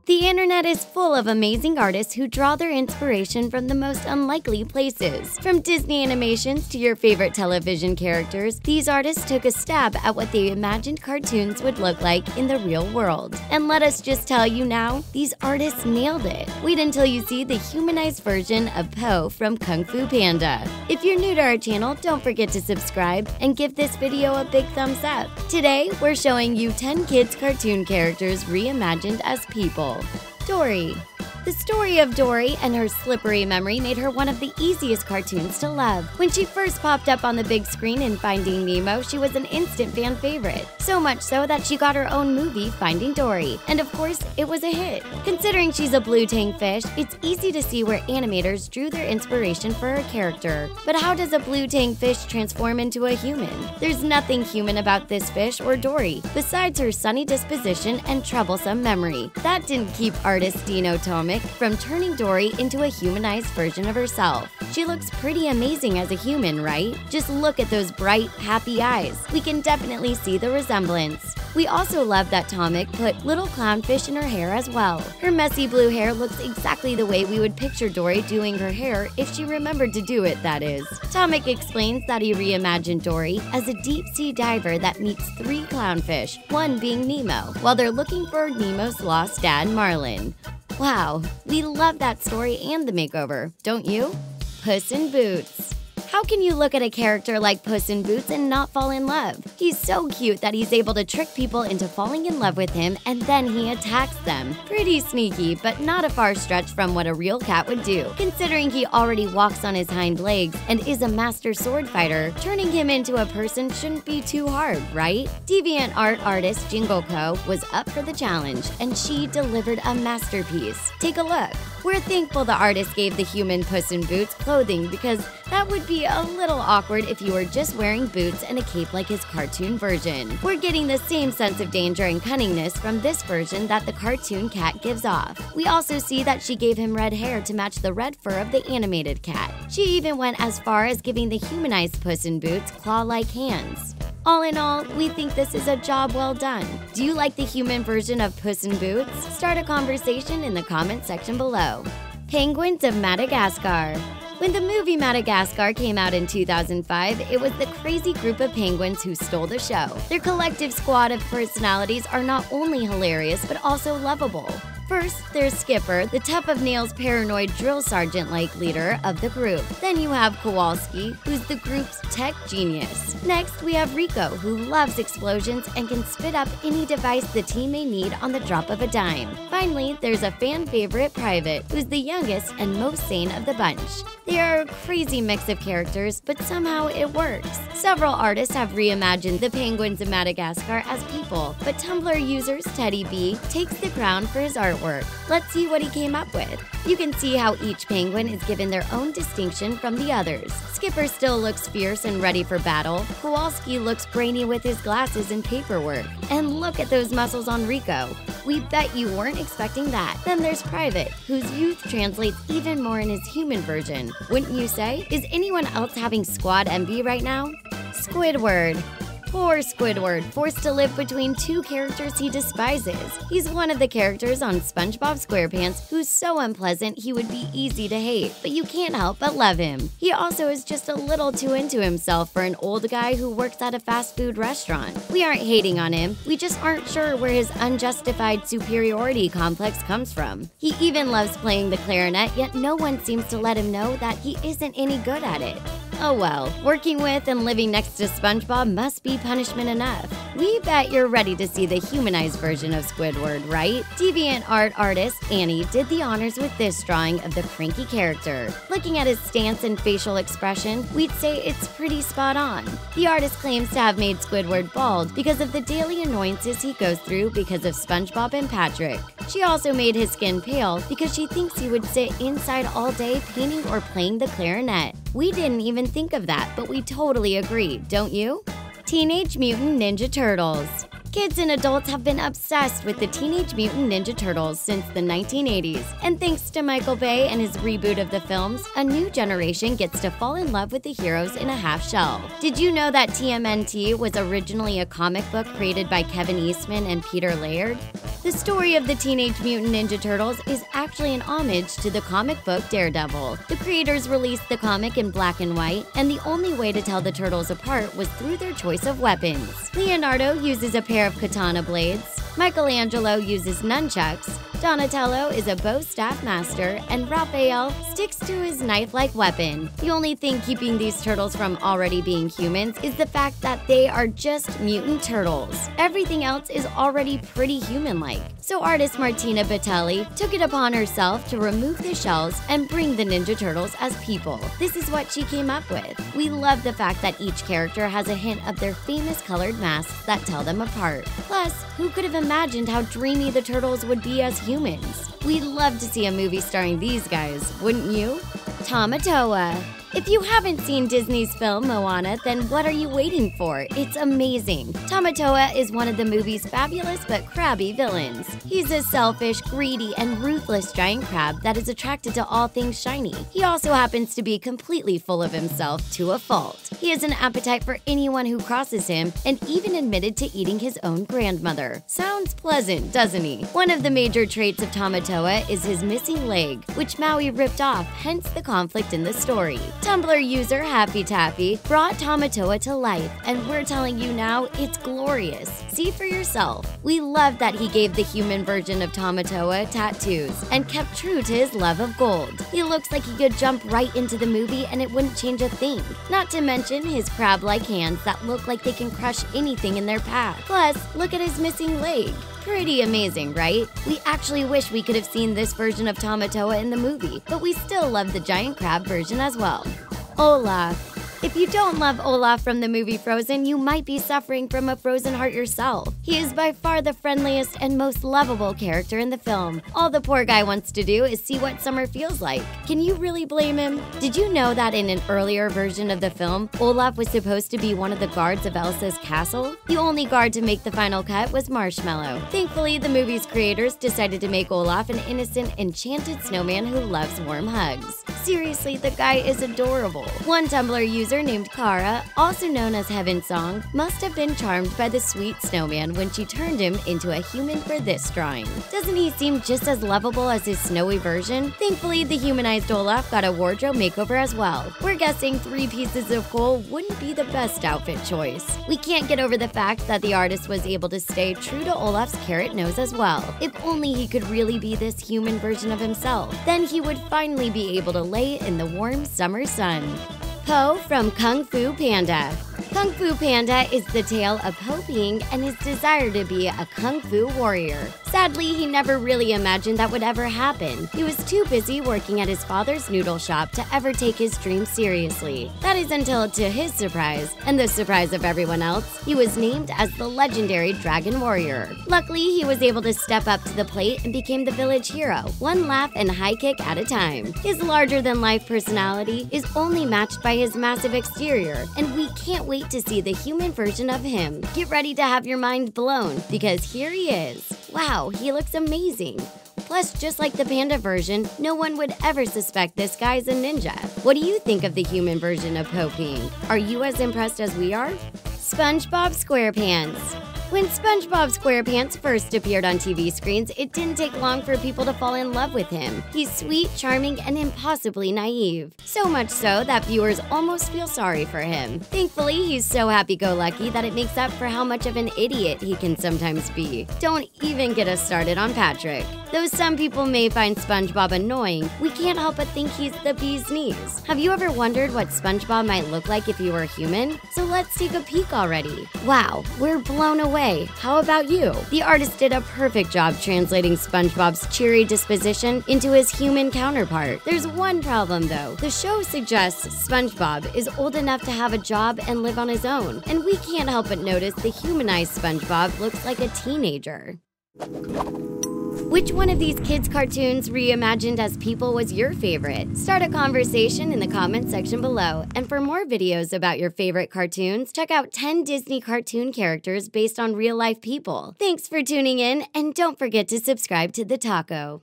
The internet is full of amazing artists who draw their inspiration from the most unlikely places. From Disney animations to your favorite television characters, these artists took a stab at what they imagined cartoons would look like in the real world. And let us just tell you now, these artists nailed it. Wait until you see the humanized version of Po from Kung Fu Panda. If you're new to our channel, don't forget to subscribe and give this video a big thumbs up. Today, we're showing you 10 kids' cartoon characters reimagined as people. Dory. The story of Dory and her slippery memory made her one of the easiest cartoons to love. When she first popped up on the big screen in Finding Nemo, she was an instant fan favorite. So much so that she got her own movie, Finding Dory. And of course, it was a hit. Considering she's a blue tang fish, it's easy to see where animators drew their inspiration for her character. But how does a blue tang fish transform into a human? There's nothing human about this fish or Dory, besides her sunny disposition and troublesome memory. That didn't keep artist Dino Tomic from turning Dory into a humanized version of herself. She looks pretty amazing as a human, right? Just look at those bright, happy eyes. We can definitely see the resemblance. We also love that Tomic put little clownfish in her hair as well. Her messy blue hair looks exactly the way we would picture Dory doing her hair if she remembered to do it, that is. Tomic explains that he reimagined Dory as a deep-sea diver that meets 3 clownfish, one being Nemo, while they're looking for Nemo's lost dad, Marlin. Wow, we love that story and the makeover, don't you? Puss in Boots. How can you look at a character like Puss in Boots and not fall in love? He's so cute that he's able to trick people into falling in love with him and then he attacks them. Pretty sneaky, but not a far stretch from what a real cat would do. Considering he already walks on his hind legs and is a master sword fighter, turning him into a person shouldn't be too hard, right? Deviant art artist Jingle Co. was up for the challenge and she delivered a masterpiece. Take a look. We're thankful the artist gave the human Puss in Boots clothing because that would be a little awkward if you were just wearing boots and a cape like his cartoon version. We're getting the same sense of danger and cunningness from this version that the cartoon cat gives off. We also see that she gave him red hair to match the red fur of the animated cat. She even went as far as giving the humanized Puss in Boots claw-like hands. All in all, we think this is a job well done. Do you like the human version of Puss in Boots? Start a conversation in the comment section below. Penguins of Madagascar. When the movie Madagascar came out in 2005, it was the crazy group of penguins who stole the show. Their collective squad of personalities are not only hilarious, but also lovable. First, there's Skipper, the tough-of-nails paranoid drill sergeant-like leader of the group. Then you have Kowalski, who's the group's tech genius. Next, we have Rico, who loves explosions and can spit up any device the team may need on the drop of a dime. Finally, there's a fan favorite Private, who's the youngest and most sane of the bunch. They are a crazy mix of characters, but somehow it works. Several artists have reimagined the penguins of Madagascar as people, but Tumblr users Teddy B takes the crown for his artwork. Let's see what he came up with. You can see how each penguin is given their own distinction from the others. Skipper still looks fierce and ready for battle. Kowalski looks brainy with his glasses and paperwork. And look at those muscles on Rico. We bet you weren't expecting that. Then there's Private, whose youth translates even more in his human version. Wouldn't you say? Is anyone else having squad envy right now? Squidward. Poor Squidward, forced to live between 2 characters he despises. He's one of the characters on Spongebob SquarePants who's so unpleasant he would be easy to hate, but you can't help but love him. He also is just a little too into himself for an old guy who works at a fast food restaurant. We aren't hating on him, we just aren't sure where his unjustified superiority complex comes from. He even loves playing the clarinet, yet no one seems to let him know that he isn't any good at it. Oh well, working with and living next to SpongeBob must be punishment enough. We bet you're ready to see the humanized version of Squidward, right? Deviant art artist Annie did the honors with this drawing of the cranky character. Looking at his stance and facial expression, we'd say it's pretty spot on. The artist claims to have made Squidward bald because of the daily annoyances he goes through because of SpongeBob and Patrick. She also made his skin pale because she thinks he would sit inside all day painting or playing the clarinet. We didn't even think of that, but we totally agree, don't you? Teenage Mutant Ninja Turtles. Kids and adults have been obsessed with the Teenage Mutant Ninja Turtles since the 1980s, and thanks to Michael Bay and his reboot of the films, a new generation gets to fall in love with the heroes in a half shell. Did you know that TMNT was originally a comic book created by Kevin Eastman and Peter Laird? The story of the Teenage Mutant Ninja Turtles is actually an homage to the comic book Daredevil. The creators released the comic in black and white, and the only way to tell the turtles apart was through their choice of weapons. Leonardo uses a pair of katana blades, Michelangelo uses nunchucks, Donatello is a bow staff master, and Raphael sticks to his knife-like weapon. The only thing keeping these turtles from already being humans is the fact that they are just mutant turtles. Everything else is already pretty human-like. So artist Martina Batelli took it upon herself to remove the shells and bring the Ninja Turtles as people. This is what she came up with. We love the fact that each character has a hint of their famous colored masks that tell them apart. Plus, who could have imagined how dreamy the turtles would be as humans? We'd love to see a movie starring these guys, wouldn't you? Tamatoa. If you haven't seen Disney's film Moana, then what are you waiting for? It's amazing. Tamatoa is one of the movie's fabulous but crabby villains. He's a selfish, greedy, and ruthless giant crab that is attracted to all things shiny. He also happens to be completely full of himself to a fault. He has an appetite for anyone who crosses him and even admitted to eating his own grandmother. Sounds pleasant, doesn't he? One of the major traits of Tamatoa is his missing leg, which Maui ripped off, hence the conflict in the story. Tumblr user Happy Taffy brought Tamatoa to life, and we're telling you now it's glorious. See for yourself. We love that he gave the human version of Tamatoa tattoos and kept true to his love of gold. He looks like he could jump right into the movie and it wouldn't change a thing. Not to mention his crab-like hands that look like they can crush anything in their path. Plus, look at his missing leg. Pretty amazing, right? We actually wish we could have seen this version of Tamatoa in the movie, but we still love the giant crab version as well. Olaf. If you don't love Olaf from the movie Frozen, you might be suffering from a frozen heart yourself. He is by far the friendliest and most lovable character in the film. All the poor guy wants to do is see what summer feels like. Can you really blame him? Did you know that in an earlier version of the film, Olaf was supposed to be one of the guards of Elsa's castle? The only guard to make the final cut was Marshmallow. Thankfully, the movie's creators decided to make Olaf an innocent, enchanted snowman who loves warm hugs. Seriously, the guy is adorable. One Tumblr user named Kara, also known as Heaven Song, must have been charmed by the sweet snowman when she turned him into a human for this drawing. Doesn't he seem just as lovable as his snowy version? Thankfully, the humanized Olaf got a wardrobe makeover as well. We're guessing 3 pieces of coal wouldn't be the best outfit choice. We can't get over the fact that the artist was able to stay true to Olaf's carrot nose as well. If only he could really be this human version of himself, then he would finally be able to lay in the warm summer sun. Po from Kung Fu Panda. Kung Fu Panda is the tale of Po Ping and his desire to be a Kung Fu warrior. Sadly, he never really imagined that would ever happen. He was too busy working at his father's noodle shop to ever take his dream seriously. That is until, to his surprise, and the surprise of everyone else, he was named as the legendary Dragon Warrior. Luckily, he was able to step up to the plate and became the village hero, one laugh and high kick at a time. His larger-than-life personality is only matched by his massive exterior, and we can't wait to see the human version of him. Get ready to have your mind blown, because here he is. Wow, he looks amazing. Plus, just like the panda version, no one would ever suspect this guy's a ninja. What do you think of the human version of Po Ping? Are you as impressed as we are? Spongebob SquarePants. When Spongebob SquarePants first appeared on TV screens, it didn't take long for people to fall in love with him. He's sweet, charming, and impossibly naive. So much so that viewers almost feel sorry for him. Thankfully, he's so happy-go-lucky that it makes up for how much of an idiot he can sometimes be. Don't even get us started on Patrick. Though some people may find SpongeBob annoying, we can't help but think he's the bee's knees. Have you ever wondered what SpongeBob might look like if he were human? So let's take a peek already. Wow, we're blown away. How about you? The artist did a perfect job translating SpongeBob's cheery disposition into his human counterpart. There's one problem though. The show suggests SpongeBob is old enough to have a job and live on his own, and we can't help but notice the humanized SpongeBob looks like a teenager. Which one of these kids' cartoons reimagined as people was your favorite? Start a conversation in the comment section below. And for more videos about your favorite cartoons, check out 10 Disney cartoon characters based on real-life people. Thanks for tuning in, and don't forget to subscribe to The Taco.